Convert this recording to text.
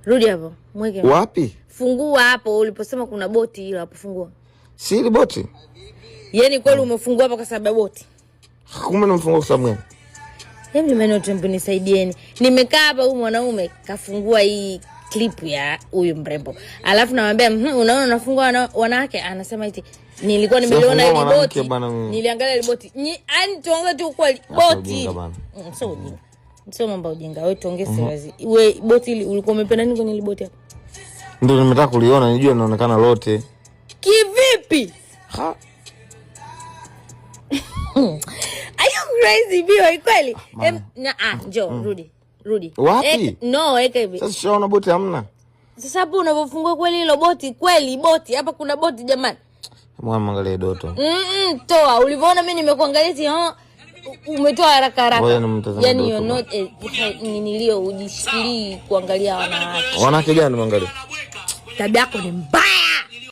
Rudi hapo. Mweke. Wapi? Fungua hapo uliposema kuna boti hilo hapo fungua. Si ile boti? Yaani kweli umefungua hapa kwa sababu ya boti? Kumbe nimefungua kwa sababu gani? Hebu mimi tembo nisaidieni. Nimekaa hapa huyu mwanaume kafungua hii clip ya huyu mrembo. Alafu namwambia unaona unafungua wanawake anasema eti nilikuwa nimeliona ile boti. Niliangalia ile boti. Yaani tuongee tu kweli boti. Sio ujinga. Sio mambo ya ujinga. Wewe tuongee wazi. Wewe boti ile ulikuwa umependa nini kwenye ile boti hapo? Ndio nimetaka kuliona nijue inaonekana lote. Kivipi? Ha? Are you crazy biwa kweli? Njoo rudi. Wapi? Eka hivi. Sasa shaona boti hamna. Sasa hapo unapofungua kweli hilo boti, kweli boti. Hapa kuna boti jamani. Mwana angalia Doto. Toa. Ulivyoona mimi nimekuangalia umetoa haraka. Yaani you're not nilio ujishikili kuangalia wanawake. Wanawake gani mwangalia? Tabia yako ni mbaya.